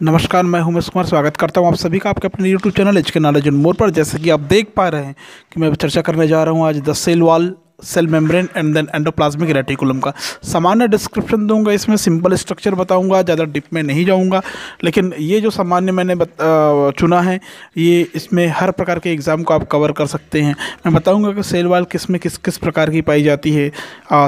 नमस्कार, मैं हूं उमेश कुमार। स्वागत करता हूं आप सभी का आपके अपने YouTube channel HK knowledge and more पर। जैसे कि आप देख पा रहे हैं कि मैं चर्चा करने जा रहा हूं आज the cell wall, cell membrane and then endoplasmic reticulum का। सामान्य डिस्क्रिप्शन दूंगा, इसमें सिंपल स्ट्रक्चर बताऊंगा, ज़्यादा डिप में नहीं जाऊंगा। लेकिन ये जो सामान्य मैंने चुना है, ये इसमें हर प्रकार के एग्ज़ाम को आप कवर कर सकते हैं। मैं बताऊंगा कि सेल वॉल किस में किस किस प्रकार की पाई जाती है।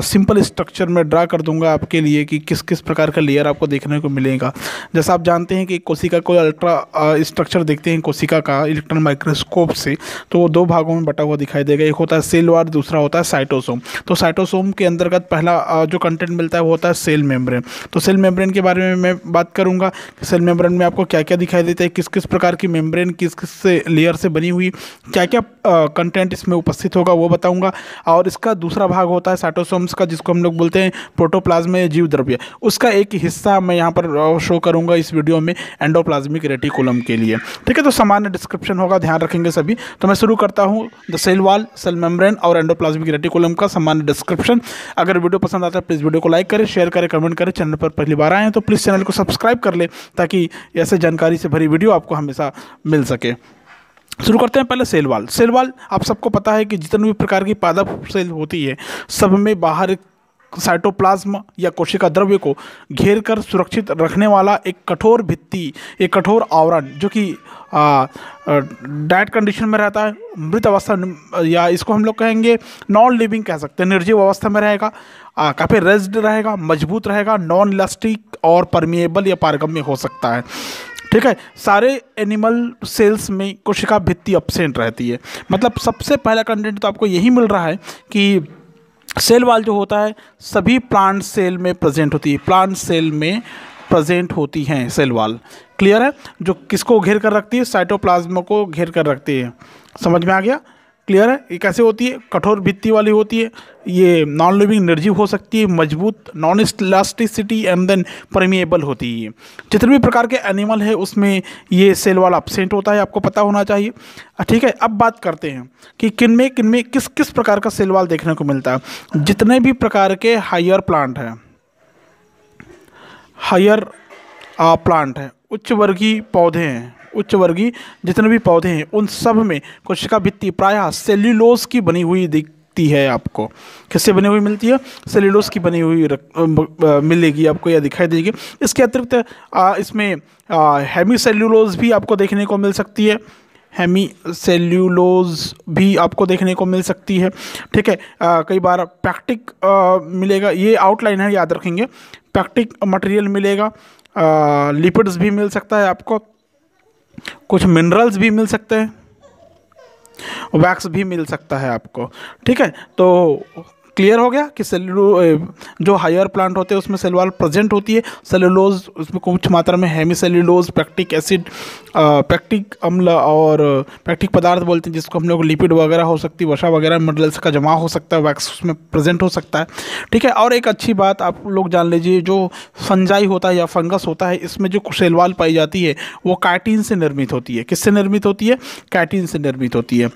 सिंपल स्ट्रक्चर में ड्रा कर दूंगा आपके लिए कि किस किस प्रकार का लेयर आपको देखने को मिलेगा। जैसा आप जानते हैं कि कोशिका को अल्ट्रा स्ट्रक्चर देखते हैं कोशिका का इलेक्ट्रॉन माइक्रोस्कोप से, तो वो दो भागों में बटा हुआ दिखाई देगा। एक होता है सेल वॉल, दूसरा होता है साइटोसोम। तो साइटोसोम के अंतर्गत पहला जो कंटेंट मिलता है वो होता है सेल मेम्ब्रेन। तो सेल मेम्ब्रेन के बारे में मैं बात करूंगा कि सेल मेम्ब्रेन में आपको क्या क्या दिखाई देता है, किस किस प्रकार की मेम्ब्रेन किस किस से लेयर से बनी हुई, क्या क्या कंटेंट इसमें उपस्थित होगा वो बताऊंगा। और इसका दूसरा भाग होता है साइटोसोम्स का, जिसको हम लोग बोलते हैं प्रोटोप्लाज्म या जीव द्रव्य। उसका एक हिस्सा मैं यहाँ पर शो करूँगा इस वीडियो में एंडोप्लाज्मिक रेटिकुलम के लिए। ठीक है, तो सामान्य डिस्क्रिप्शन होगा, ध्यान रखेंगे सभी। तो मैं शुरू करता हूँ the cell wall, cell membrane और एंडोप्लाज्मिक रेटिकुलम का सामान्य डिस्क्रिप्शन। अगर वीडियो पसंद आता है प्लीज़ वीडियो को लाइक करें, शेयर करें, कमेंट करें। चैनल पर पहली बार आए हैं तो प्लीज़ चैनल को सब्सक्राइब कर ले, ताकि ऐसे जानकारी से भरी वीडियो आपको हमेशा मिल सके। शुरू करते हैं पहले सेल वॉल। सेल वॉल आप सबको पता है कि जितने भी प्रकार की पादप सेल होती है, सब में बाहर एक साइटोप्लाज्म या कोशिका द्रव्य को घेर कर सुरक्षित रखने वाला एक कठोर भित्ति, एक कठोर आवरण, जो कि डेड कंडीशन में रहता है, मृत अवस्था, या इसको हम लोग कहेंगे नॉन लिविंग कह सकते हैं, निर्जीव अवस्था में रहेगा, काफ़ी रेज्ड रहेगा, मजबूत रहेगा, नॉन इलास्टिक और परमिएबल या पारगम्य हो सकता है। ठीक है, सारे एनिमल सेल्स में कोशिका भित्ति एब्सेंट रहती है। मतलब सबसे पहला कंटेंट तो आपको यही मिल रहा है कि सेल वॉल जो होता है सभी प्लांट सेल में प्रेजेंट होती है, प्लांट सेल में प्रेजेंट होती हैं सेल वॉल। क्लियर है? जो किसको घेर कर रखती है? साइटोप्लाज्म को घेर कर रखती है। समझ में आ गया? क्लियर है? ये कैसे होती है? कठोर भित्ति वाली होती है, ये नॉन लिविंग निर्जीव हो सकती है, मजबूत, non elasticity and then permeable होती है। जितने भी प्रकार के एनिमल है उसमें ये सेल वॉल एब्सेंट होता है, आपको पता होना चाहिए। ठीक है, अब बात करते हैं कि किन में किस किस प्रकार का सेल वॉल देखने को मिलता है। जितने भी प्रकार के हायर प्लांट हैं, हायर प्लांट है, उच्च वर्गीय पौधे हैं, उच्च वर्गीय जितने भी पौधे हैं उन सब में कोशिका भित्ति प्रायः सेल्यूलोज की बनी हुई दिखती है। आपको किससे बनी हुई मिलती है? सेल्यूलोज की बनी हुई मिलेगी आपको या दिखाई देगी। इसके अतिरिक्त इसमें हेमी सेल्यूलोज भी आपको देखने को मिल सकती है, हेमी सेल्यूलोज भी आपको देखने को मिल सकती है। ठीक है, कई बार पैक्टिक मिलेगा, ये आउटलाइन है, याद रखेंगे। पैक्टिक मटेरियल मिलेगा, लिपिड्स भी मिल सकता है आपको, कुछ मिनरल्स भी मिल सकते हैं, वैक्स भी मिल सकता है आपको। ठीक है, तो क्लियर हो गया कि जो हायर प्लांट होते हैं उसमें सेल वॉल प्रेजेंट होती है। सेलुलोज उसमें कुछ मात्रा में hemi cellulose, pectic acid, pectic अम्ल और पैक्टिक पदार्थ बोलते हैं, जिसको हम लोग लिपिड वगैरह हो सकती है, वसा वगैरह मिनरल्स का जमा हो सकता है, वैक्स उसमें प्रेजेंट हो सकता है। ठीक है, और एक अच्छी बात आप लोग जान लीजिए, जो फंजाई होता है या फंगस होता है, इसमें जो सेल वॉल पाई जाती है वो काइटिन से निर्मित होती है। किससे निर्मित होती है? काइटिन से निर्मित होती है।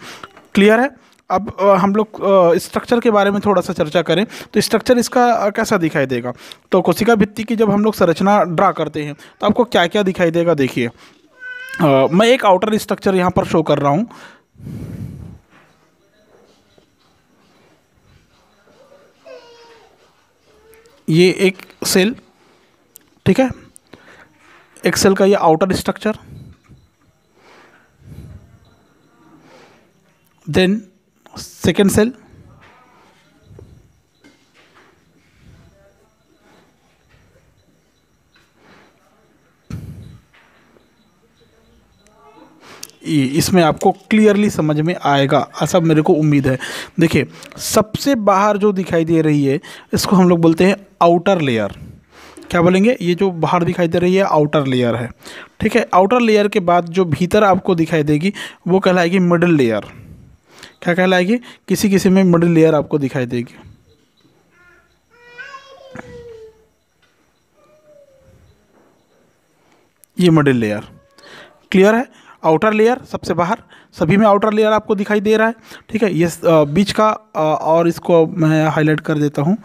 क्लियर है? अब हम लोग स्ट्रक्चर के बारे में थोड़ा सा चर्चा करें तो स्ट्रक्चर इसका कैसा दिखाई देगा। तो कोशिका भित्ति की जब हम लोग संरचना ड्रा करते हैं तो आपको क्या क्या दिखाई देगा, देखिए। मैं एक आउटर स्ट्रक्चर यहाँ पर शो कर रहा हूँ। ये एक सेल, ठीक है, एक सेल का ये outer structure, then second cell, इसमें आपको क्लियरली समझ में आएगा, ऐसा मेरे को उम्मीद है। देखिए, सबसे बाहर जो दिखाई दे रही है इसको हम लोग बोलते हैं आउटर लेयर। क्या बोलेंगे? ये जो बाहर दिखाई दे रही है आउटर लेयर है। ठीक है, आउटर लेयर के बाद जो भीतर आपको दिखाई देगी वो कहलाएगी मिडिल लेयर। क्या कहलाएगी? किसी किसी में मिडिल लेयर आपको दिखाई देगी। ये मिडिल लेयर। क्लियर है? आउटर लेयर सबसे बाहर, सभी में आउटर लेयर आपको दिखाई दे रहा है। ठीक है, ये बीच का और इसको मैं हाईलाइट कर देता हूँ,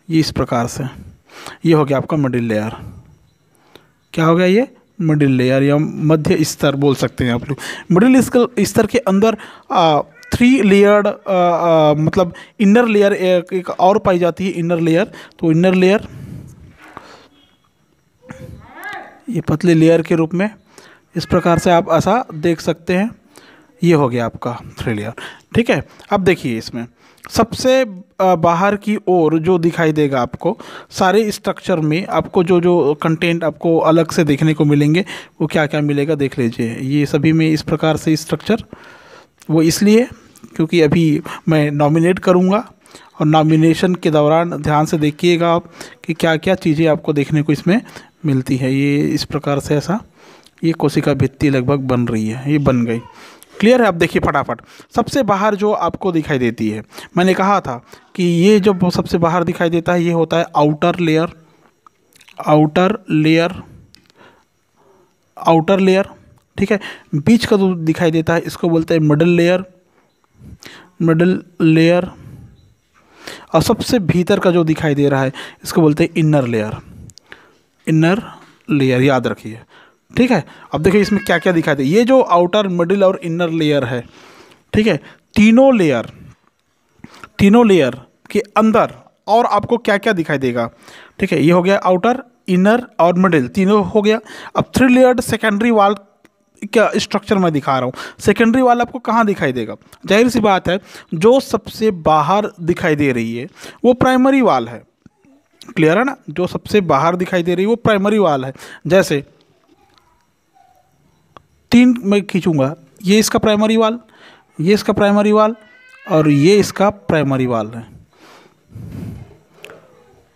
ये इस प्रकार से, ये हो गया आपका मिडिल लेयर। क्या हो गया? ये मिडिल लेयर या मध्य स्तर बोल सकते हैं आप लोग। मिडिल स्तर के अंदर 3 लेयर्ड मतलब इनर लेयर एक और पाई जाती है, इनर लेयर। तो इनर लेयर ये पतले लेयर के रूप में इस प्रकार से आप ऐसा देख सकते हैं। ये हो गया आपका 3 लेयर, ठीक है। अब देखिए इसमें सबसे बाहर की ओर जो दिखाई देगा आपको, सारे स्ट्रक्चर में आपको जो जो कंटेंट आपको अलग से देखने को मिलेंगे वो क्या क्या मिलेगा देख लीजिए। ये सभी में इस प्रकार से स्ट्रक्चर, वो इसलिए क्योंकि अभी मैं नॉमिनेट करूँगा और नॉमिनेशन के दौरान ध्यान से देखिएगा आप कि क्या क्या चीज़ें आपको देखने को इसमें मिलती है। ये इस प्रकार से ऐसा ये कोशिका भित्ति लगभग बन रही है, ये बन गई। क्लियर है। अब देखिए फटाफट सबसे बाहर जो आपको दिखाई देती है, मैंने कहा था कि ये जो सबसे बाहर दिखाई देता है ये होता है outer layer. Outer layer, outer layer, ठीक है। बीच का जो दिखाई देता है इसको बोलते हैं मिडल लेयर, मिडल लेयर। और सबसे भीतर का जो दिखाई दे रहा है इसको बोलते हैं इनर लेयर, इनर लेयर, याद रखिए, ठीक है। अब देखिए इसमें क्या क्या दिखाई दे, ये जो आउटर मिडिल और इनर लेयर है, ठीक है, तीनों लेयर के अंदर और आपको क्या क्या दिखाई देगा, ठीक है। ये हो गया आउटर, इनर और मिडिल, तीनों हो गया। अब 3 लेयर्ड सेकेंडरी वॉल का स्ट्रक्चर मैं दिखा रहा हूँ। सेकेंडरी वॉल आपको कहाँ दिखाई देगा, जाहिर सी बात है जो सबसे बाहर दिखाई दे रही है वो प्राइमरी वॉल है। क्लियर है ना, जो सबसे बाहर दिखाई दे रही है वो प्राइमरी वॉल है। जैसे 3 मैं खींचूंगा, ये इसका प्राइमरी वॉल, ये इसका प्राइमरी वॉल और ये इसका प्राइमरी वॉल है।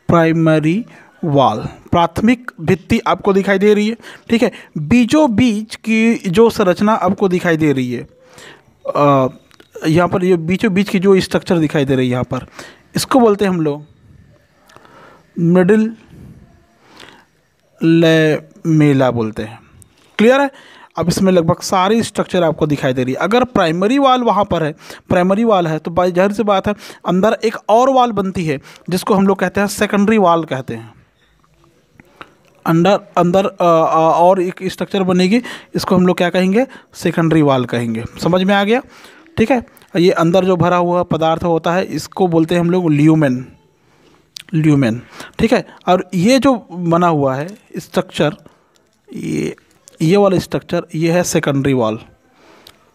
प्राइमरी वॉल, प्राथमिक भित्ति आपको दिखाई दे रही है, ठीक है। बीचों बीच की जो संरचना आपको दिखाई दे रही है, यहाँ पर ये बीचों बीच की जो स्ट्रक्चर दिखाई दे रही है यहाँ पर, इसको बोलते हैं हम लोग मिडिल लेमेला बोलते हैं। क्लियर है। अब इसमें लगभग सारी स्ट्रक्चर आपको दिखाई दे रही है। अगर प्राइमरी वाल वहाँ पर है, प्राइमरी वाल है, तो जाहिर सी बात है अंदर एक और वाल बनती है जिसको हम लोग कहते हैं सेकेंडरी वाल कहते हैं। अंदर और एक स्ट्रक्चर बनेगी, इसको हम लोग क्या कहेंगे, सेकेंडरी वाल कहेंगे। समझ में आ गया, ठीक है। ये अंदर जो भरा हुआ पदार्थ होता है इसको बोलते हैं हम लोग ल्यूमेन, ल्यूमेन, ठीक है। और ये जो बना हुआ है स्ट्रक्चर, ये वाला स्ट्रक्चर ये है सेकेंडरी वॉल,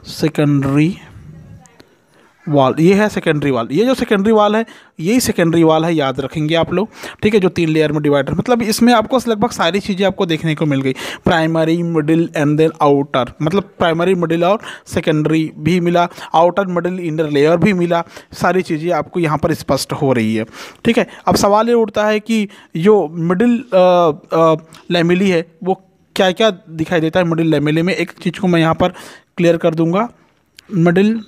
सेकेंडरी वॉल, ये है सेकेंडरी वॉल। ये जो सेकेंडरी वॉल है यही सेकेंडरी वॉल है, याद रखेंगे आप लोग, ठीक है। जो 3 लेयर में डिवाइडर, मतलब इसमें आपको लगभग सारी चीज़ें आपको देखने को मिल गई। Primary, middle and then outer, मतलब प्राइमरी, मिडिल और सेकेंडरी भी मिला, आउटर, मिडिल, इनर लेयर भी मिला। सारी चीज़ें आपको यहाँ पर स्पष्ट हो रही है, ठीक है। अब सवाल ये उठता है कि जो मिडिल लैमेली है वो क्या क्या दिखाई देता है मिडिल लैमेले में। एक चीज़ को मैं यहाँ पर क्लियर कर दूंगा, मिडिल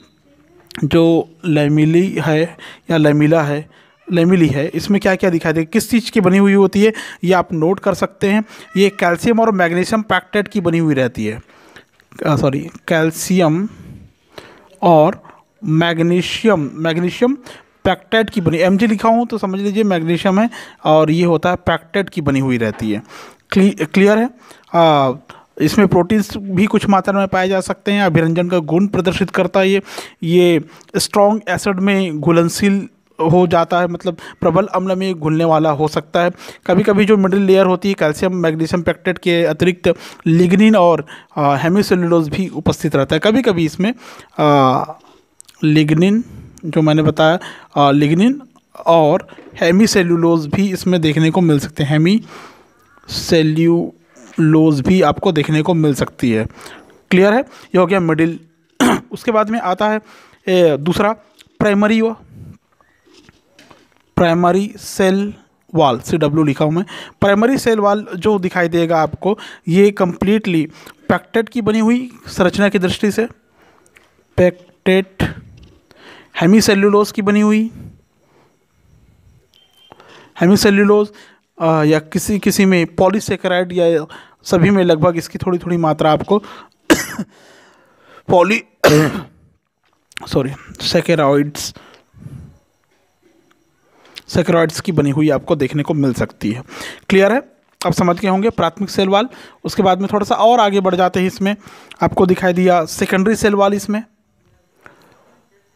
जो लैमेली है या लैमेला है, लैमेली है, इसमें क्या क्या दिखाई देगा, किस चीज़ की बनी हुई होती है ये आप नोट कर सकते हैं। ये कैल्शियम और मैग्नीशियम पैक्टेट की बनी हुई रहती है, सॉरी कैल्शियम और मैग्नीशियम पैक्टेट की बनी, Mg लिखा हूँ तो समझ लीजिए मैग्नीशियम है और ये होता है पैक्टेट की बनी हुई रहती है। क्लियर है। इसमें प्रोटीन्स भी कुछ मात्रा में पाए जा सकते हैं। अभिरंजन का गुण प्रदर्शित करता है ये स्ट्रॉन्ग एसिड में घुलनशील हो जाता है, मतलब प्रबल अम्ल में घुलने वाला हो सकता है। कभी कभी जो मिडिल लेयर होती है कैल्शियम मैग्नीशियम पैक्टेट के अतिरिक्त लिग्निन और हेमीसेल्यूलोज भी उपस्थित रहता है। कभी कभी इसमें लिग्निन जो मैंने बताया, लिग्निन और हेमीसेल्यूलोज भी इसमें देखने को मिल सकते हैं। हेमीसेल्यूलोज भी आपको देखने को मिल सकती है। क्लियर है। ये हो गया मिडिल। उसके बाद में आता है दूसरा प्राइमरी सेल वॉल, CW लिखा हूँ मैं। प्राइमरी सेल वॉल जो दिखाई देगा आपको, ये कंप्लीटली पैक्टेट की बनी हुई संरचना की दृष्टि से, पैक्टेट, हेमीसेल्यूलोज की बनी हुई, हेमीसेल्यूलोज या किसी में पॉलीसेकेराइड या सभी में लगभग इसकी थोड़ी थोड़ी मात्रा आपको सेकेरॉइड्स की बनी हुई आपको देखने को मिल सकती है। क्लियर है। आप समझ गए होंगे प्राथमिक सेल वाल। उसके बाद में थोड़ा सा और आगे बढ़ जाते हैं, इसमें आपको दिखाई दिया सेकेंडरी सेल वाल। इसमें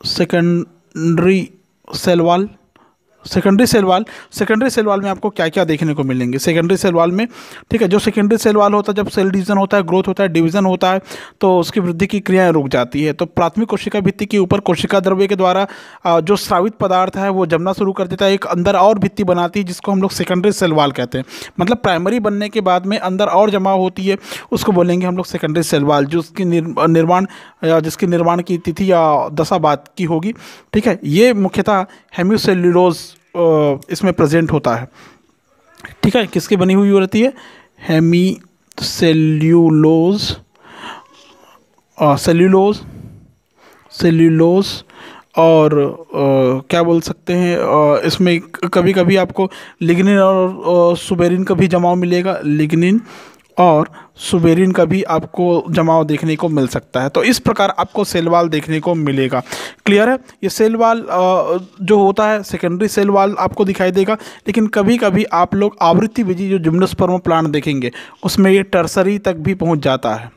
secondary cell wall, secondary cell wall में आपको क्या क्या देखने को मिलेंगे सेकेंडरी सेल वाल में। ठीक है, जो सेकेंडरी सेल वाल होता है, जब सेल डिवीजन होता है, ग्रोथ होता है, डिवीजन होता है, तो उसकी वृद्धि की क्रियाएं रुक जाती है। तो प्राथमिक कोशिका भित्ति के ऊपर कोशिका द्रव्य के द्वारा जो स्रावित पदार्थ है वो जमना शुरू कर देता है, एक अंदर और भित्ति बनाती है जिसको हम लोग सेकेंडरी सेल वाल कहते हैं। मतलब प्राइमरी बनने के बाद में अंदर और जमा होती है, उसको बोलेंगे हम लोग सेकेंडरी सेल वाल, जो उसकी जिसकी निर्माण की तिथि या दशा बाद की होगी। ठीक है, ये मुख्यतः हेमिसेल्यूलोज इसमें प्रेजेंट होता है। ठीक है, किसकी बनी हुई रहती है? हेमिसेल्यूलोज, सेल्यूलोज और क्या बोल सकते हैं, इसमें कभी कभी आपको लिग्निन और सुबेरिन का भी जमाव मिलेगा, लिग्निन और सुबेरिन का भी आपको जमाव देखने को मिल सकता है। तो इस प्रकार आपको सेल वाल देखने को मिलेगा। क्लियर है? ये सेल वाल जो होता है सेकेंडरी सेल वाल आपको दिखाई देगा, लेकिन कभी कभी आप लोग आवृत्ति विधि जो जिम्नोस्पर्म प्लांट देखेंगे उसमें ये टर्सरी तक भी पहुंच जाता है।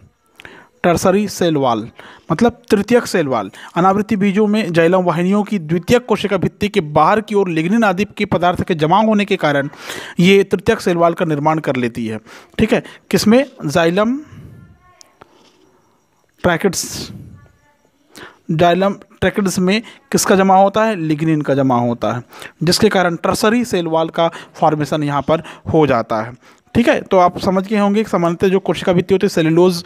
टर्सरी सेल वाल मतलब तृतीयक सेल वाल। अनावृत्ति बीजों में जाइलम वाहिनियों की द्वितीयक कोशिका भित्ति के बाहर की ओर लिग्निन आदि के पदार्थ के जमा होने के कारण ये तृतीयक सेल वाल का निर्माण कर लेती है। ठीक है, किसमें? जाइलम ट्रैकिड्स, जाइलम ट्रैकिड्स में किसका जमा होता है? लिग्निन का जमा होता है, जिसके कारण टर्सरी सेल वाल का फॉर्मेशन यहाँ पर हो जाता है। ठीक है, तो आप समझ गए होंगे कि सामान्यतः जो कोशिका भित्ति होती है सेल्यूलोज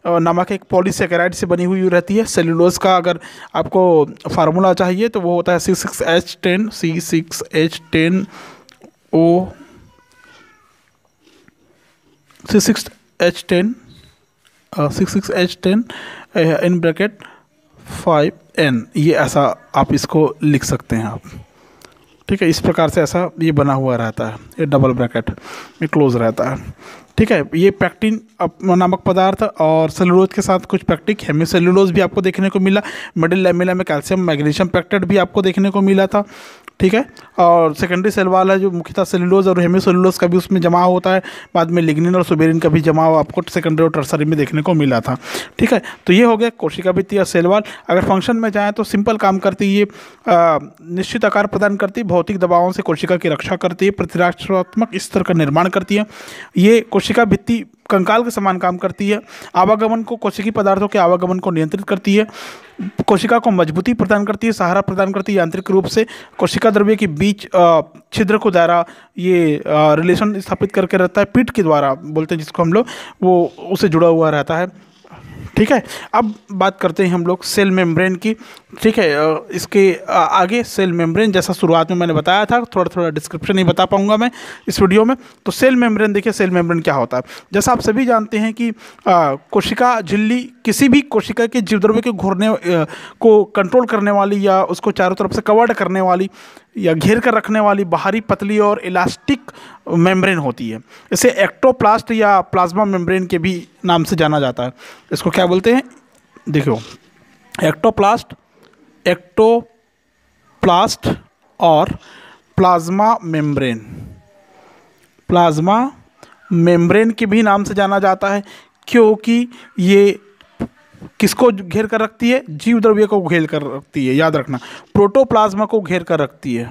नामक एक पॉलीसेकेराइड से बनी हुई रहती है। सेल्यूलोज का अगर आपको फार्मूला चाहिए तो वो होता है C6H10 C6H10O C6H10 in bracket 5N, ये ऐसा आप इसको लिख सकते हैं आप। ठीक है, इस प्रकार से ऐसा ये बना हुआ रहता है, ये डबल ब्रैकेट में क्लोज रहता है। ठीक है, ये पैक्टिन नामक पदार्थ और सेलुलोज के साथ कुछ पैक्टिक हेमिसेल्यूलोज भी आपको देखने को मिला। मिडिल लैमेला में कैल्शियम मैग्नीशियम पैक्टेट भी आपको देखने को मिला था। ठीक है, और सेकेंडरी सेल वाल है जो मुख्यतः सेलुलोज और हेमिसेल्यूलोज का भी उसमें जमाव होता है। बाद में लिग्निन और सुबेरिन का भी जमाव आपको सेकेंडरी और टर्सरी में देखने को मिला था। ठीक है, तो ये हो गया कोशिका भित्ति या सेल वाल। अगर फंक्शन में जाएँ तो सिंपल काम करती है, निश्चित आकार प्रदान करती है, भौतिक दबावों से कोशिका की रक्षा करती है, प्रतिरक्षात्मक स्तर का निर्माण करती है। ये कोशिका भित्ति कंकाल के समान काम करती है। आवागमन को, कोशिकीय पदार्थों के आवागमन को नियंत्रित करती है। कोशिका को मजबूती प्रदान करती है, सहारा प्रदान करती है यांत्रिक रूप से। कोशिका द्रव्य के बीच छिद्र को द्वारा ये रिलेशन स्थापित करके रहता है, पीठ के द्वारा बोलते हैं जिसको हम लोग, वो उसे जुड़ा हुआ रहता है। ठीक है, अब बात करते हैं हम लोग सेल मेम्ब्रेन की। ठीक है, इसके आगे सेल मेम्ब्रेन जैसा शुरुआत में मैंने बताया था, थोड़ा थोड़ा डिस्क्रिप्शन नहीं बता पाऊंगा मैं इस वीडियो में। तो सेल मेम्ब्रेन देखिए, सेल मेम्ब्रेन क्या होता है। जैसा आप सभी जानते हैं कि कोशिका झिल्ली किसी भी कोशिका के जीवद्रव्य के घूरने को कंट्रोल करने वाली या उसको चारों तरफ से कवर्ड करने वाली या घेर कर रखने वाली बाहरी पतली और इलास्टिक मेम्ब्रेन होती है। इसे एक्टोप्लास्ट या प्लाज्मा मेम्ब्रेन के भी नाम से जाना जाता है। इसको क्या बोलते हैं? देखो, एक्टोप्लास्ट और प्लाज्मा मेम्ब्रेन, प्लाज्मा मेम्ब्रेन के भी नाम से जाना जाता है, क्योंकि ये किसको घेर कर रखती है? जीव द्रव्य को घेर कर रखती है। याद रखना, प्रोटोप्लाज्मा को घेर कर रखती है,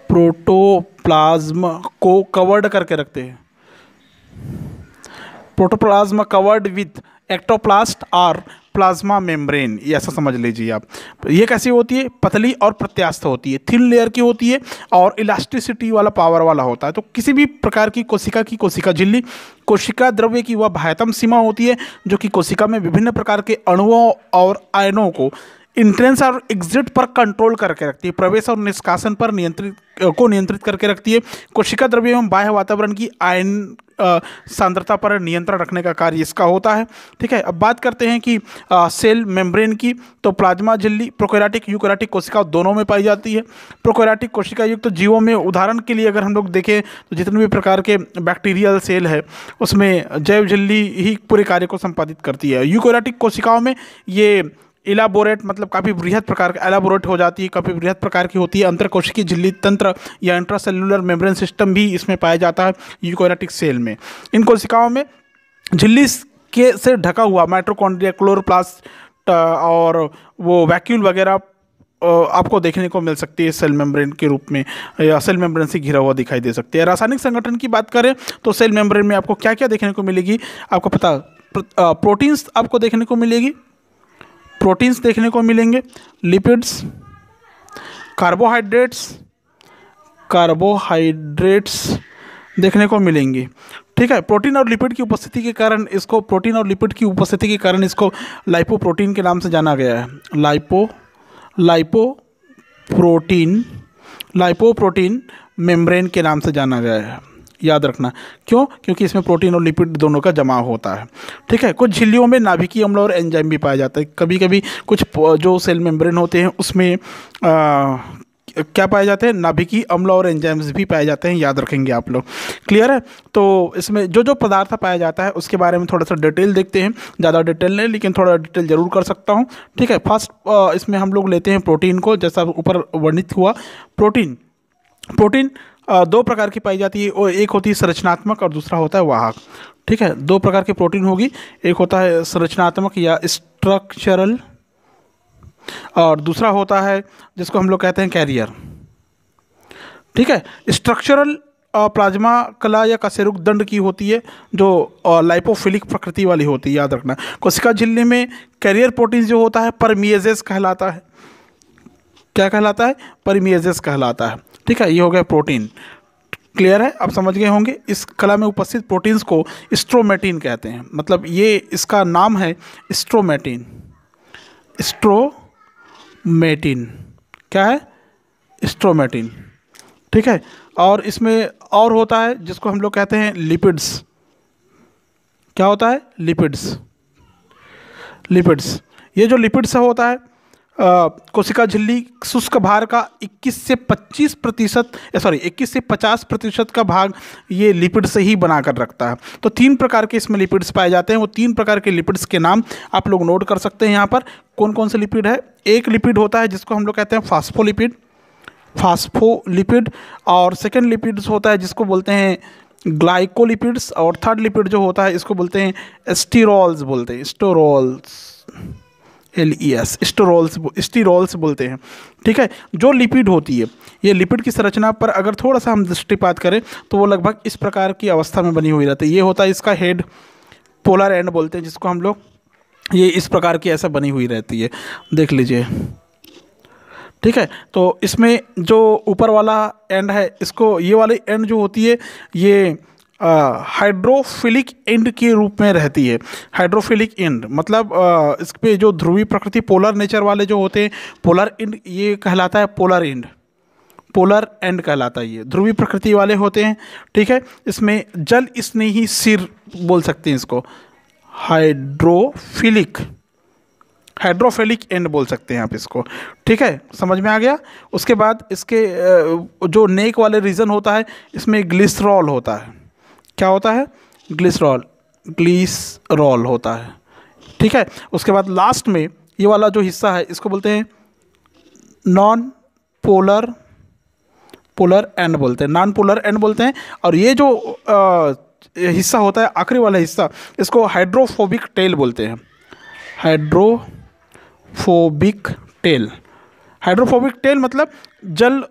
प्रोटोप्लाज्मा को कवर्ड करके रखते हैं। प्रोटोप्लाज्मा कवर्ड विथ एक्टोप्लास्ट और प्लाज्मा मेम्ब्रेन, ये ऐसा समझ लीजिए आप। ये कैसी होती है? पतली और प्रत्यास्थ होती है, थिन लेयर की होती है और इलास्टिसिटी वाला पावर वाला होता है। तो किसी भी प्रकार की कोशिका झिल्ली कोशिका द्रव्य की वह बाह्यतम सीमा होती है जो कि कोशिका में विभिन्न प्रकार के अणुओं और आयनों को इंट्रेंस और एग्जिट पर कंट्रोल करके रखती है, प्रवेश और निष्कासन पर नियंत्रित करके रखती है। कोशिका द्रव्य एवं बाह्य वातावरण की आयन सांद्रता पर नियंत्रण रखने का कार्य इसका होता है। ठीक है, अब बात करते हैं कि सेल मेम्ब्रेन की। तो प्लाज्मा झिल्ली प्रोकैरियोटिक यूकैरियोटिक कोशिका दोनों में पाई जाती है। प्रोकैरियोटिक कोशिका युक्त तो जीवों में उदाहरण के लिए अगर हम लोग देखें तो जितने भी प्रकार के बैक्टीरियल सेल है उसमें जैव झिल्ली ही पूरे कार्य को संपादित करती है। यूकैरियोटिक कोशिकाओं में ये इलाबोरेट मतलब काफ़ी बृहद प्रकार का, एलाबोरेट हो जाती है, काफ़ी बृहद प्रकार की होती है। अंतरकोशिकीय झिल्ली तंत्र या इंट्रासेल्युलर मेम्ब्रेन सिस्टम भी इसमें पाया जाता है यूकेरियोटिक सेल में। इन कोशिकाओं में झिल्ली के से ढका हुआ माइटोकॉन्ड्रिया, क्लोरोप्लास्ट और वो वैक्यूल वगैरह आपको देखने को मिल सकती है सेल मेम्ब्रेन के रूप में, या सेल मेम्ब्रेन से घिरा हुआ दिखाई दे सकती है। रासायनिक संगठन की बात करें तो सेल मेम्ब्रेन में आपको क्या क्या देखने को मिलेगी, आपको पता, प्रोटीन्स आपको देखने को मिलेगी, प्रोटीन्स देखने को मिलेंगे, लिपिड्स, कार्बोहाइड्रेट्स देखने को मिलेंगी। ठीक है, प्रोटीन और लिपिड की उपस्थिति के कारण इसको लाइपोप्रोटीन के नाम से जाना गया है। लाइपोप्रोटीन मेम्ब्रेन के नाम से जाना गया है, याद रखना। क्यों? क्योंकि इसमें प्रोटीन और लिपिड दोनों का जमाव होता है। ठीक है, कुछ झिल्लियों में नाभिकीय अम्ल और एंजाइम भी पाया जाता है। कभी कभी कुछ जो सेल मेम्ब्रेन होते हैं उसमें क्या पाए जाते हैं, नाभिकीय अम्ल और एंजाइम्स भी पाए जाते हैं, याद रखेंगे आप लोग। क्लियर है? तो इसमें जो जो पदार्थ पाया जाता है उसके बारे में थोड़ा सा डिटेल देखते हैं, ज़्यादा डिटेल नहीं लेकिन थोड़ा डिटेल जरूर कर सकता हूँ। ठीक है, फर्स्ट इसमें हम लोग लेते हैं प्रोटीन को, जैसा ऊपर वर्णित हुआ। प्रोटीन दो प्रकार की पाई जाती है, और एक होती है संरचनात्मक और दूसरा होता है वाहक। ठीक है, दो प्रकार की प्रोटीन होगी, एक होता है संरचनात्मक या स्ट्रक्चरल, और दूसरा होता है जिसको हम लोग कहते हैं कैरियर। ठीक है, स्ट्रक्चरल प्लाज्मा कला या कशेरुक दंड की होती है, जो लाइपोफिलिक प्रकृति वाली होती है, याद रखना। कोशिका झिल्ली में कैरियर प्रोटीन जो होता है परमिएजेस कहलाता है। क्या कहलाता है? परमिएजेस कहलाता है। ठीक है, ये हो गया प्रोटीन। क्लियर है? आप समझ गए होंगे। इस कला में उपस्थित प्रोटीन्स को स्ट्रोमेटिन कहते हैं, मतलब ये इसका नाम है स्ट्रोमेटिन। क्या है? स्ट्रोमेटिन। ठीक है, और इसमें और होता है जिसको हम लोग कहते हैं लिपिड्स। क्या होता है? लिपिड्स। ये जो लिपिड्स होता है, कोशिका झिल्ली शुष्क भार का 21 से 50% का भाग ये लिपिड से ही बनाकर रखता है। तो 3 प्रकार के इसमें लिपिड्स पाए जाते हैं। वो 3 प्रकार के लिपिड्स के नाम आप लोग नोट कर सकते हैं यहाँ पर। कौन कौन से लिपिड है? एक लिपिड होता है जिसको हम लोग कहते हैं फास्फोलिपिड, और सेकेंड लिपिड्स होता है जिसको बोलते हैं ग्लाइकोलिपिड्स, और थर्ड लिपिड जो होता है इसको बोलते हैं स्टीरोल्स बोलते हैं। ठीक है, जो लिपिड होती है, ये लिपिड की संरचना पर अगर थोड़ा सा हम दृष्टिपात करें तो वो लगभग इस प्रकार की अवस्था में बनी हुई रहती है। ये होता है इसका हेड, पोलर एंड बोलते हैं जिसको हम लोग, ये इस प्रकार की ऐसा बनी हुई रहती है, देख लीजिए। ठीक है, तो इसमें जो ऊपर वाला एंड है, इसको ये वाली एंड जो होती है ये हाइड्रोफिलिक एंड के रूप में रहती है। हाइड्रोफिलिक एंड मतलब इस पे जो ध्रुवीय प्रकृति, पोलर नेचर वाले जो होते हैं, पोलर एंड ये कहलाता है पोलर एंड कहलाता है, ये ध्रुवीय प्रकृति वाले होते हैं। ठीक है, इसमें जल स्नेही सिर बोल सकते हैं इसको, हाइड्रोफिलिक एंड बोल सकते हैं आप इसको। ठीक है, समझ में आ गया। उसके बाद इसके जो नेक वाले रीजन होता है, इसमें ग्लिसरॉल होता है। क्या होता है? ग्लिसरॉल होता है। ठीक है, उसके बाद लास्ट में ये वाला जो हिस्सा है इसको बोलते हैं नॉन पोलर एंड बोलते हैं। और ये जो हिस्सा होता है, आखिरी वाला हिस्सा, इसको हाइड्रोफोबिक टेल बोलते हैं। हाइड्रोफोबिक टेल मतलब जल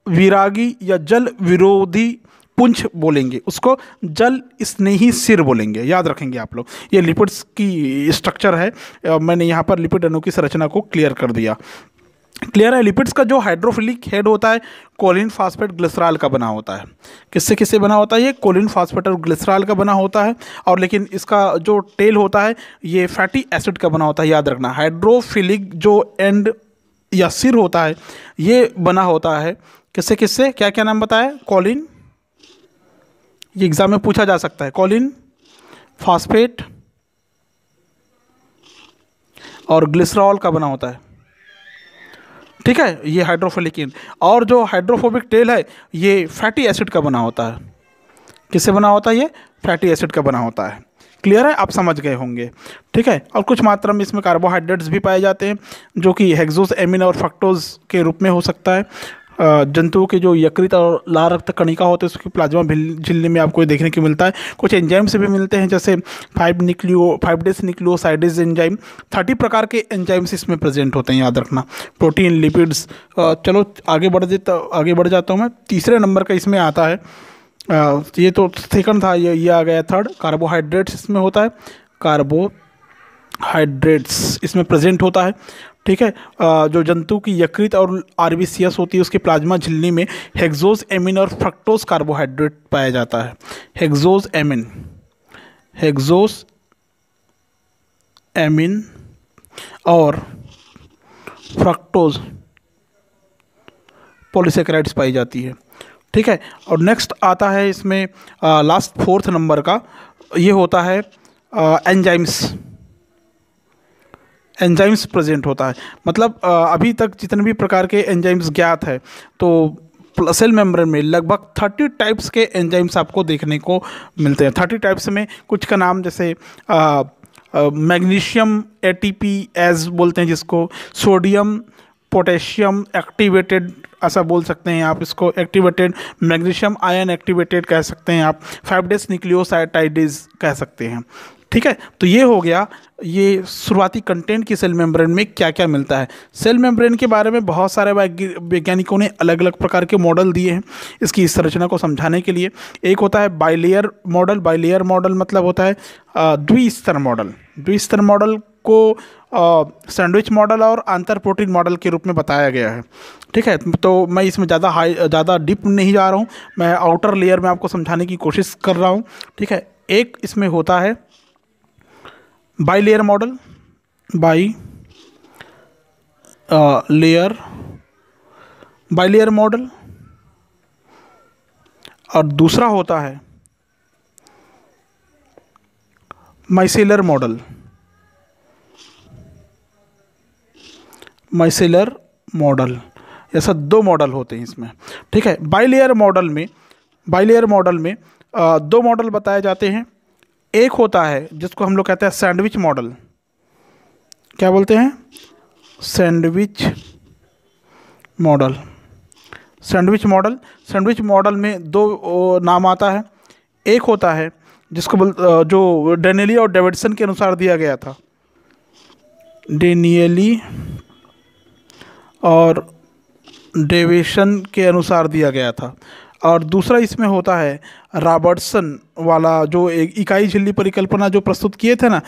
विरागी या जल विरोधी पुंछ बोलेंगे, उसको जल स्नेही सिर बोलेंगे, याद रखेंगे आप लोग। ये लिपिड्स की स्ट्रक्चर है, मैंने यहाँ पर लिपिड अणु की संरचना को क्लियर कर दिया। क्लियर है? लिपिड्स का जो हाइड्रोफिलिक हेड होता है कोलिन फास्फेट ग्लिसरॉल का बना होता है। किससे बना होता है? ये कोलिन फास्फेट और ग्लिसरॉल का बना होता है। और लेकिन इसका जो टेल होता है ये फैटी एसिड का बना होता है, याद रखना। हाइड्रोफिलिक जो एंड या सिर होता है ये बना होता है किससे? क्या क्या नाम बताया? कोलिन, ये एग्जाम में पूछा जा सकता है, कोलिन फास्फेट और ग्लिसरॉल का बना होता है। ठीक है, ये हाइड्रोफिलिक एंड। और जो हाइड्रोफोबिक टेल है ये फैटी एसिड का बना होता है। किससे बना होता है? ये फैटी एसिड का बना होता है। क्लियर है, आप समझ गए होंगे। ठीक है, और कुछ मात्रा में इसमें कार्बोहाइड्रेट्स भी पाए जाते हैं जो कि हेक्सोस, एमिन और फ्रक्टोज के रूप में हो सकता है। जंतुओं के जो यकृत और लाल रक्त कणिका होते हैं उसकी प्लाज्मा झिल्ली में आपको देखने को मिलता है। कुछ एंजाइम्स भी मिलते हैं जैसे 5 डेस न्यूक्लियोसाइडेज एंजाइम। 30 प्रकार के एंजाइम्स इसमें प्रेजेंट होते हैं, याद रखना। Protein, lipids. चलो आगे बढ़ जाता हूँ मैं। तीसरे नंबर का इसमें आता है, ये तो सेकंड था, ये आ गया थर्ड। कार्बोहाइड्रेट्स इसमें होता है, कार्बोहाइड्रेट्स इसमें प्रेजेंट होता है। ठीक है, जो जंतु की यकृत और आरबीसीएस होती है उसकी प्लाज्मा झिल्ली में हेक्सोस, एमिन और फ्रक्टोज कार्बोहाइड्रेट पाया जाता है। हेक्सोस, एमिन और फ्रक्टोज पॉलीसेकेराइड्स पाई जाती है। ठीक है, और नेक्स्ट आता है इसमें लास्ट फोर्थ नंबर का, ये होता है एंजाइम्स प्रेजेंट होता है। मतलब अभी तक जितने भी प्रकार के एंजाइम्स ज्ञात है तो सेल मेम्ब्रेन में लगभग 30 टाइप्स के एंजाइम्स आपको देखने को मिलते हैं। 30 टाइप्स में कुछ का नाम जैसे मैग्नीशियम एटीपी एज बोलते हैं जिसको, सोडियम पोटेशियम एक्टिवेटेड ऐसा बोल सकते हैं आप इसको, एक्टिवेटेड मैग्नीशियम आयन एक्टिवेटेड कह सकते हैं आप, 5 डेस न्यूक्लियोसाइडेज कह सकते हैं। ठीक है, तो ये हो गया ये शुरुआती कंटेंट की सेल मेम्ब्रेन में क्या क्या मिलता है। सेल मेम्ब्रेन के बारे में बहुत सारे वैज्ञानिकों ने अलग अलग प्रकार के मॉडल दिए हैं इसकी संरचना को समझाने के लिए। एक होता है बाइलेयर मॉडल। बाइलेयर मॉडल मतलब होता है द्विस्तर मॉडल। द्विस्तर मॉडल को सैंडविच मॉडल और अंतर प्रोटीन मॉडल के रूप में बताया गया है। ठीक है, तो मैं इसमें ज़्यादा डीप नहीं जा रहा हूँ, मैं आउटर लेयर में आपको समझाने की कोशिश कर रहा हूँ। ठीक है, एक इसमें होता है बाइलेयर मॉडल, बाइलेयर मॉडल, और दूसरा होता है माइसेलर मॉडल। ऐसा 2 मॉडल होते हैं इसमें। ठीक है, बाइलेयर मॉडल में 2 मॉडल बताए जाते हैं। एक होता है जिसको हम लोग कहते हैं सैंडविच मॉडल। क्या बोलते हैं? सैंडविच मॉडल में 2 नाम आता है। एक होता है जिसको जो डेनियली और डेविडसन के अनुसार दिया गया था, डेनियली और डेविसन के अनुसार दिया गया था। और दूसरा इसमें होता है रॉबर्टसन वाला, जो एक इकाई झिल्ली परिकल्पना जो प्रस्तुत किए थे ना,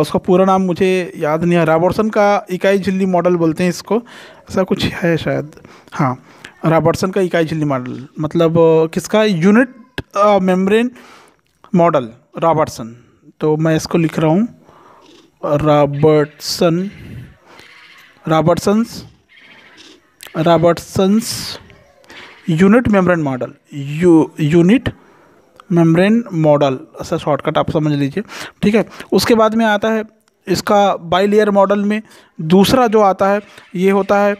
उसका पूरा नाम मुझे याद नहीं है। रॉबर्टसन का इकाई झिल्ली मॉडल बोलते हैं इसको, ऐसा कुछ है शायद। हाँ, रॉबर्टसन का इकाई झिल्ली मॉडल मतलब किसका? Unit membrane model, Robertson. तो मैं इसको लिख रहा हूँ, रॉबर्टसन्स यूनिट मेम्ब्रेन मॉडल, ऐसा शॉर्टकट आप समझ लीजिए। ठीक है, उसके बाद में आता है इसका बाइलेयर मॉडल में दूसरा जो आता है ये होता है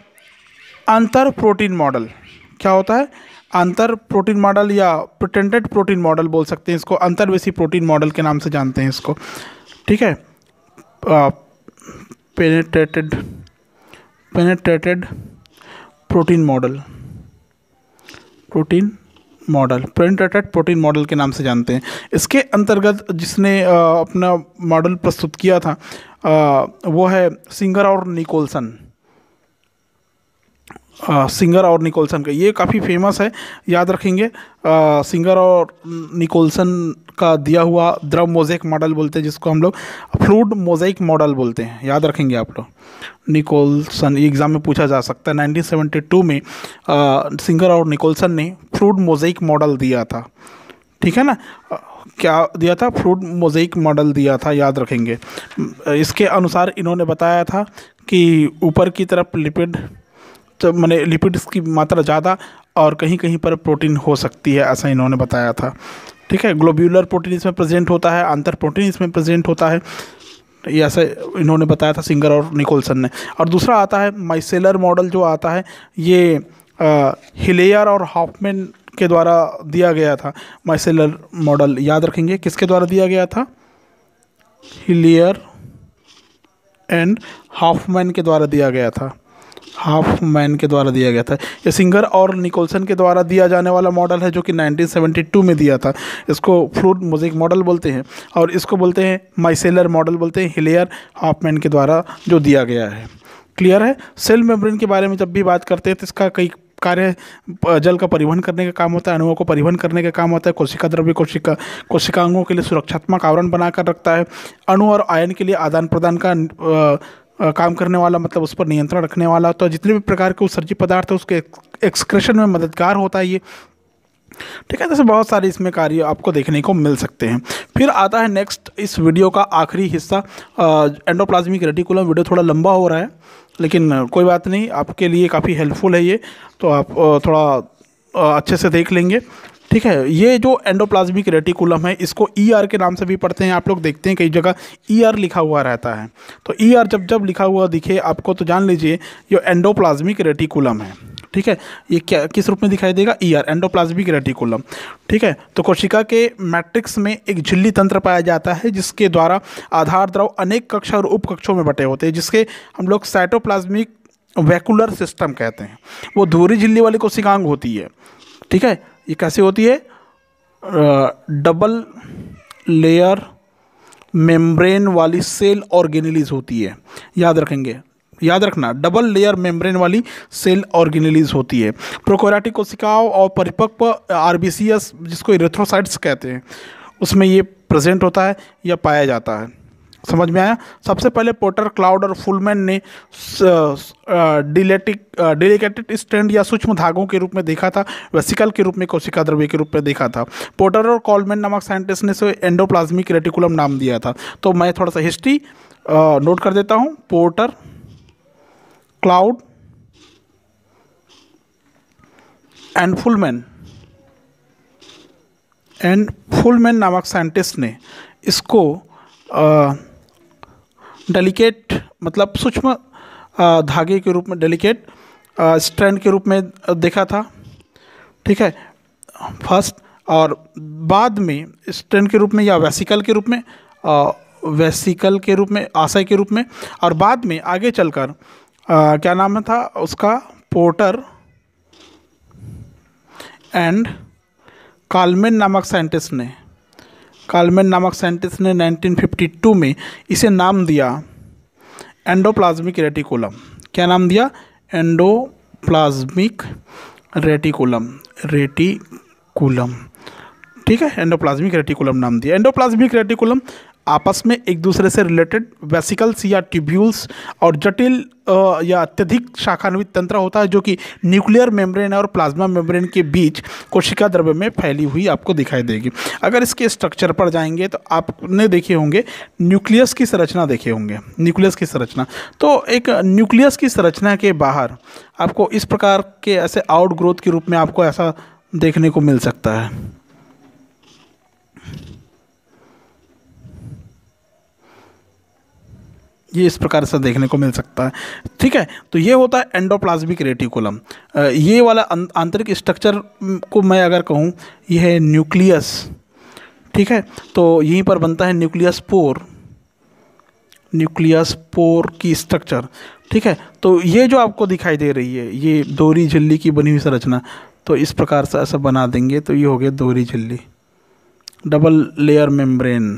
अंतर प्रोटीन मॉडल। क्या होता है? अंतर प्रोटीन मॉडल या प्रिटेंडेड प्रोटीन मॉडल बोल सकते हैं इसको, अंतर्वेशी प्रोटीन मॉडल के नाम से जानते हैं इसको। ठीक है, पेनेट्रेटेड प्रोटीन प्रोटीन मॉडल के नाम से जानते हैं। इसके अंतर्गत जिसने अपना मॉडल प्रस्तुत किया था वो है सिंगर और निकोलसन का। ये काफ़ी फेमस है, याद रखेंगे। सिंगर और निकोलसन का दिया हुआ द्रव मोज़ेक मॉडल बोलते हैं जिसको हम लोग फ्लूइड मोज़ेक मॉडल बोलते हैं, याद रखेंगे आप लोग। निकोलसन एग्ज़ाम में पूछा जा सकता है। 1972 में सिंगर और निकोलसन ने फ्लूइड मोज़ेक मॉडल दिया था। ठीक है ना, क्या दिया था? फ्लूइड मोज़ेक मॉडल दिया था, याद रखेंगे। इसके अनुसार इन्होंने बताया था कि ऊपर की तरफ लिपिड्स की मात्रा ज़्यादा और कहीं कहीं पर प्रोटीन हो सकती है, ऐसा इन्होंने बताया था। ठीक है, ग्लोब्यूलर प्रोटीन इसमें प्रेजेंट होता है, अंतर प्रोटीन इसमें प्रेजेंट होता है, ये ऐसा इन्होंने बताया था सिंगर और निकोलसन ने। और दूसरा आता है माइसेलर मॉडल जो आता है, ये हिलेयर और हॉफमैन के द्वारा दिया गया था। माइसेलर मॉडल याद रखेंगे किसके द्वारा दिया गया था? हिलियर एंड हॉफमैन के द्वारा दिया गया था। हॉफमैन के द्वारा दिया गया था। ये सिंगर और निकोलसन के द्वारा दिया जाने वाला मॉडल है जो कि 1972 में दिया था। इसको फ्लूट म्यूजिक मॉडल बोलते हैं और इसको बोलते हैं माइसेलर मॉडल बोलते हैं, हिलियर हॉफमैन के द्वारा जो दिया गया है। क्लियर है। सेल मेम्ब्रेन के बारे में जब भी बात करते हैं तो इसका कई कार्य जल का परिवहन करने का काम होता है, अणुओं को परिवहन करने का काम होता है, कोशिका द्रव्य कोशिकांगों के लिए सुरक्षात्मक आवरण बनाकर रखता है, अणु और आयन के लिए आदान प्रदान का काम करने वाला, मतलब उस पर नियंत्रण रखने वाला, तो जितने भी प्रकार के उत्सर्जित पदार्थ है उसके एक्सक्रेशन में मददगार होता है ये। ठीक है, जैसे बहुत सारे इसमें कार्य आपको देखने को मिल सकते हैं। फिर आता है नेक्स्ट इस वीडियो का आखिरी हिस्सा, एंडोप्लाज्मिक रेटिकुलम। वीडियो थोड़ा लंबा हो रहा है लेकिन कोई बात नहीं, आपके लिए काफ़ी हेल्पफुल है ये, तो आप थोड़ा अच्छे से देख लेंगे। ठीक है, ये जो एंडोप्लाज्मिक रेटिकुलम है इसको ईआर के नाम से भी पढ़ते हैं। आप लोग देखते हैं कई जगह ईआर लिखा हुआ रहता है, तो ईआर जब जब लिखा हुआ दिखे आपको तो जान लीजिए ये एंडोप्लाज्मिक रेटिकुलम है। ठीक है, ये क्या किस रूप में दिखाई देगा? ER, endoplasmic reticulum. ठीक है, तो कोशिका के मैट्रिक्स में एक झिल्ली तंत्र पाया जाता है जिसके द्वारा आधार द्रव अनेक कक्ष और उप कक्षों में बटे होते हैं, जिसके हम लोग साइटोप्लाज्मिक वैक्यूलर सिस्टम कहते हैं। वो धुरी झिल्ली वाली कोशिकांग होती है। ठीक है, ये कैसे होती है? डबल लेयर मेम्ब्रेन वाली सेल ऑर्गेनेलिज होती है। याद रखेंगे, याद रखना, डबल लेयर मेम्ब्रेन वाली सेल ऑर्गेनेलिज होती है। प्रोकैरियोटिक कोशिकाओं और परिपक्व आरबीसीएस जिसको इरेथ्रोसाइट्स कहते हैं उसमें ये प्रेजेंट होता है या पाया जाता है। समझ में आया? सबसे पहले पोर्टर, क्लाउड और फुलमैन ने डिलिकेटेड स्ट्रैंड या सूक्ष्म धागों के रूप में देखा था, वेसिकल के रूप में, कोशिका द्रव्य के रूप में देखा था। पोर्टर और कॉलमैन नामक साइंटिस्ट ने इसे एंडोप्लाज्मिक रेटिकुलम नाम दिया था। तो मैं थोड़ा सा हिस्ट्री नोट कर देता हूँ। पोर्टर, क्लाउड एंड फुलमैन नामक साइंटिस्ट ने इसको डेलिकेट मतलब सूक्ष्म धागे के रूप में, डेलिकेट स्ट्रैंड के रूप में देखा था। ठीक है, फर्स्ट, और बाद में स्ट्रैंड के रूप में या वेसिकल के रूप में, आशय के रूप में, और बाद में आगे चलकर क्या नाम था उसका, पोर्टर एंड कॉलमैन नामक साइंटिस्ट ने 1952 में इसे नाम दिया एंडोप्लाज्मिक रेटिकुलम। क्या नाम दिया? Endoplasmic reticulum. ठीक है, एंडोप्लाज्मिक रेटिकुलम नाम दिया। एंडोप्लाज्मिक रेटिकुलम आपस में एक दूसरे से रिलेटेड वेसिकल्स या ट्यूब्यूल्स और जटिल या अत्यधिक शाखान्वित तंत्र होता है जो कि न्यूक्लियर मेम्ब्रेन और प्लाज्मा मेम्ब्रेन के बीच कोशिका द्रव्य में फैली हुई आपको दिखाई देगी। अगर इसके स्ट्रक्चर पर जाएंगे तो आपने देखे होंगे न्यूक्लियस की संरचना, देखे होंगे न्यूक्लियस की संरचना। तो एक न्यूक्लियस की संरचना के बाहर आपको इस प्रकार के ऐसे आउट ग्रोथ के रूप में आपको ऐसा देखने को मिल सकता है। ये इस प्रकार से देखने को मिल सकता है। ठीक है, तो ये होता है एंडोप्लाज्मिक रेटिकुलम। ये वाला आंतरिक स्ट्रक्चर को मैं अगर कहूँ, ये है न्यूक्लियस। ठीक है, तो यहीं पर बनता है न्यूक्लियस पोर की स्ट्रक्चर। ठीक है, तो ये जो आपको दिखाई दे रही है ये दोहरी झिल्ली की बनी हुई संरचना, तो इस प्रकार से ऐसा बना देंगे तो ये हो गया दोहरी झिल्ली, डबल लेयर मेम्ब्रेन।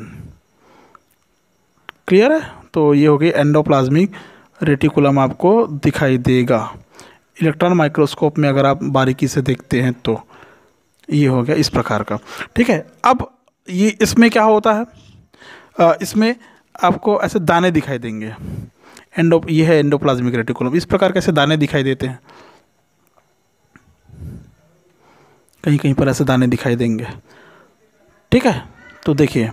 क्लियर है? तो ये हो गई एंडोप्लाज्मिक रेटिकुलम आपको दिखाई देगा इलेक्ट्रॉन माइक्रोस्कोप में अगर आप बारीकी से देखते हैं तो। ये हो गया इस प्रकार का। ठीक है, अब ये इसमें क्या होता है, इसमें आपको ऐसे दाने दिखाई देंगे। ये है एंडोप्लाज्मिक रेटिकुलम। इस प्रकार कैसे दाने दिखाई देते हैं, कहीं कहीं पर ऐसे दाने दिखाई देंगे। ठीक है, तो देखिए,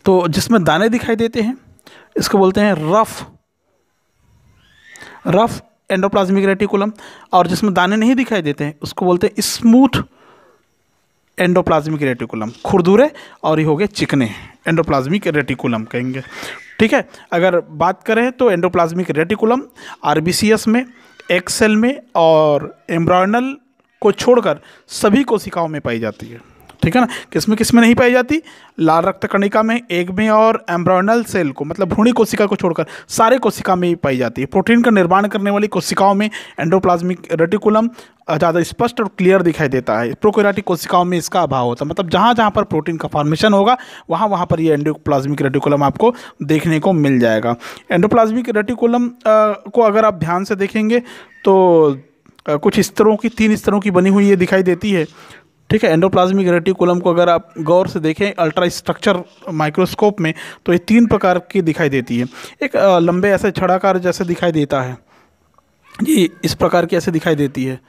तो जिसमें दाने दिखाई देते हैं इसको बोलते हैं रफ एंडोप्लाज्मिक रेटिकुलम, और जिसमें दाने नहीं दिखाई देते हैं उसको बोलते हैं स्मूथ एंडोप्लाज्मिक रेटिकुलम, खुरदुरे, और ये हो गए चिकने एंडोप्लाज्मिक रेटिकुलम कहेंगे। ठीक है, अगर बात करें तो एंडोप्लाज्मिक रेटिकुलम आरबीसीएस में, एग सेल में और एम्ब्रायनल को छोड़कर सभी कोशिकाओं में पाई जाती है। ठीक है ना। किस में नहीं पाई जाती? लाल रक्त कणिका में, एग में और एम्ब्रियोनल सेल को मतलब भ्रूणी कोशिका को छोड़कर सारे कोशिका में ही पाई जाती है। प्रोटीन का निर्माण करने वाली कोशिकाओं में एंडोप्लाज्मिक रेटिकुलम ज़्यादा स्पष्ट और क्लियर दिखाई देता है। प्रोकैरियोटिक कोशिकाओं में इसका अभाव होता है। मतलब जहाँ जहाँ पर प्रोटीन का फॉर्मेशन होगा वहाँ वहाँ पर ये एंडोप्लाज्मिक रेटिकुलम आपको देखने को मिल जाएगा। एंडोप्लाज्मिक रेटिकुलम को अगर आप ध्यान से देखेंगे तो कुछ स्तरों की, 3 स्तरों की बनी हुई ये दिखाई देती है। ठीक है, एंडोप्लाज्मिक रेटिकुलम को अगर आप गौर से देखें अल्ट्रा स्ट्रक्चर माइक्रोस्कोप में तो ये 3 प्रकार की दिखाई देती है। एक लंबे ऐसे छड़ाकार जैसे दिखाई देता है, ये इस प्रकार की ऐसे दिखाई देती है,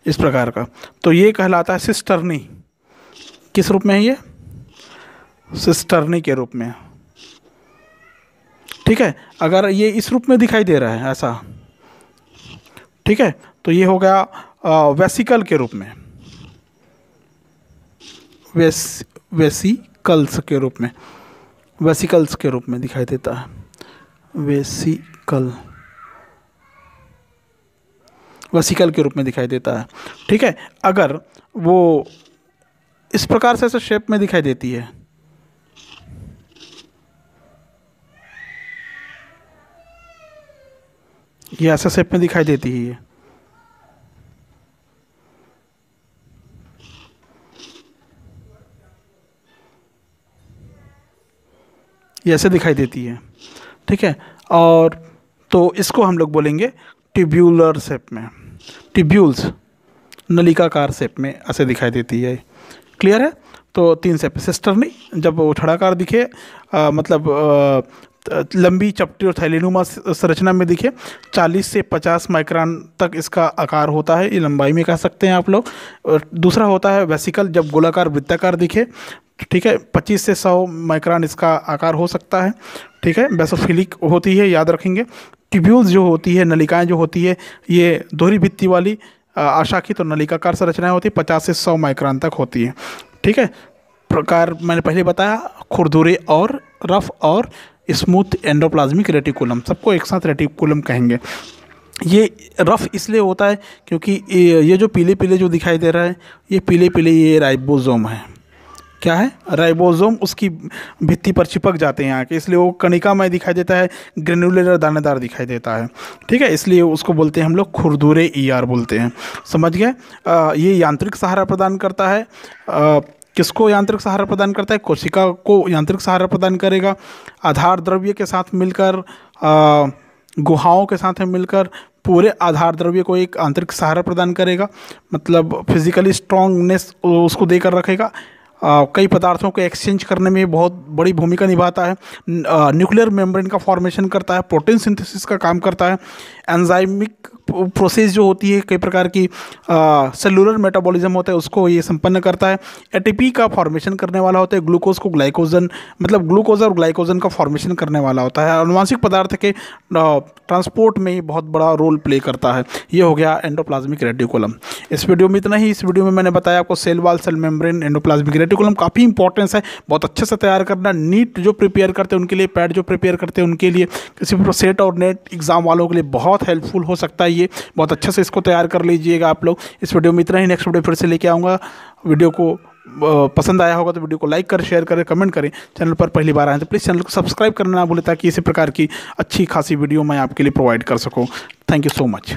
इस प्रकार का, तो ये कहलाता है सिस्टर्नी। किस रूप में है ये? सिस्टर्नी के रूप में। ठीक है, अगर ये इस रूप में दिखाई दे रहा है ऐसा, ठीक है, तो ये हो गया वेसिकल के रूप में, वेसिकल्स के रूप में, वेसिकल्स के रूप में दिखाई देता है, वेसिकल के रूप में दिखाई देता है। ठीक है, अगर वो इस प्रकार से ऐसे शेप में दिखाई देती है, ये ऐसे शेप में दिखाई देती है, ये ऐसे दिखाई देती है। ठीक है, और तो इसको हम लोग बोलेंगे ट्यूब्यूलर शेप में, ट्यूब्यूल्स, नलिकाकार शेप में ऐसे दिखाई देती है। क्लियर है? तो 3 शेप, सिस्टर्नी जब वो छड़ाकार दिखे, मतलब लंबी चपटी और थैलीनुमा संरचना में दिखे, 40 से 50 माइक्रोन तक इसका आकार होता है, ये लंबाई में कह सकते हैं आप लोग। और दूसरा होता है वेसिकल, जब गोलाकार वृत्ताकार दिखे, ठीक है, 25 से 100 माइक्रोन इसका आकार हो सकता है। ठीक है, बेसोफिलिक होती है, याद रखेंगे। ट्यूब्यूल्स जो होती है, नलिकाएं जो होती है, ये दोहरी भित्ति वाली आशाखित और नलिकाकार संरचनाएं होती है, 50 से 100 माइक्रोन तक होती है। ठीक है, प्रकार मैंने पहले बताया, खुरदुरे और रफ और स्मूथ एंडोप्लाज्मिक रेटिकुलम, सबको एक साथ रेटिकुलम कहेंगे। ये रफ इसलिए होता है क्योंकि ये जो पीले पीले जो दिखाई दे रहा है, ये पीले पीले ये राइबोसोम है। क्या है? राइबोसोम उसकी भित्ति पर चिपक जाते हैं आके, इसलिए वो कणिका में दिखाई देता है, ग्रेनुलर दानेदार दिखाई देता है। ठीक है, इसलिए उसको बोलते हैं हम लोग खुरदुरे ईआर बोलते हैं। समझ गए? ये यांत्रिक सहारा प्रदान करता है। किसको यांत्रिक सहारा प्रदान करता है? कोशिका को यांत्रिक सहारा प्रदान करेगा। आधार द्रव्य के साथ मिलकर, गुहाओं के साथ मिलकर पूरे आधार द्रव्य को एक आंतरिक सहारा प्रदान करेगा, मतलब फिजिकली स्ट्रॉन्गनेस उसको देकर रखेगा। कई पदार्थों को एक्सचेंज करने में बहुत बड़ी भूमिका निभाता है। न्यूक्लियर मेम्ब्रेन का फॉर्मेशन करता है, प्रोटीन सिंथेसिस का काम करता है। एंजाइमिक प्रोसेस जो होती है, कई प्रकार की सेलुलर मेटाबॉलिज्म होता है, उसको ये संपन्न करता है। एटीपी का फॉर्मेशन करने वाला होता है। ग्लूकोज को ग्लाइकोजन, मतलब ग्लूकोज और ग्लाइकोजन का फॉर्मेशन करने वाला होता है। अनुवांशिक पदार्थ के ट्रांसपोर्ट में बहुत बड़ा रोल प्ले करता है। ये हो गया एंडोप्लाज्मिक रेटिकुलम। इस वीडियो में इतना ही। इस वीडियो में मैंने बताया आपको cell wall, cell membrane, endoplasmic reticulum काफ़ी इंपॉर्टेंस है, बहुत अच्छे से तैयार करना। नीट जो प्रिपेयर करते हैं उनके लिए, पैड जो प्रिपेयर करते हैं उनके लिए, किसी भी सेट और नेट एग्जाम वालों के लिए बहुत हेल्पफुल हो सकता है। ये बहुत अच्छे से इसको तैयार कर लीजिएगा आप लोग। इस वीडियो में इतना ही। नेक्स्ट वीडियो फिर से लेके आऊँगा। वीडियो को पसंद आया होगा तो वीडियो को लाइक करें, शेयर करें, कमेंट करें। चैनल पर पहली बार आए तो प्लीज़ चैनल को सब्सक्राइब करना ना भूलें, ताकि इसी प्रकार की अच्छी खासी वीडियो मैं आपके लिए प्रोवाइड कर सकूँ। Thank you so much.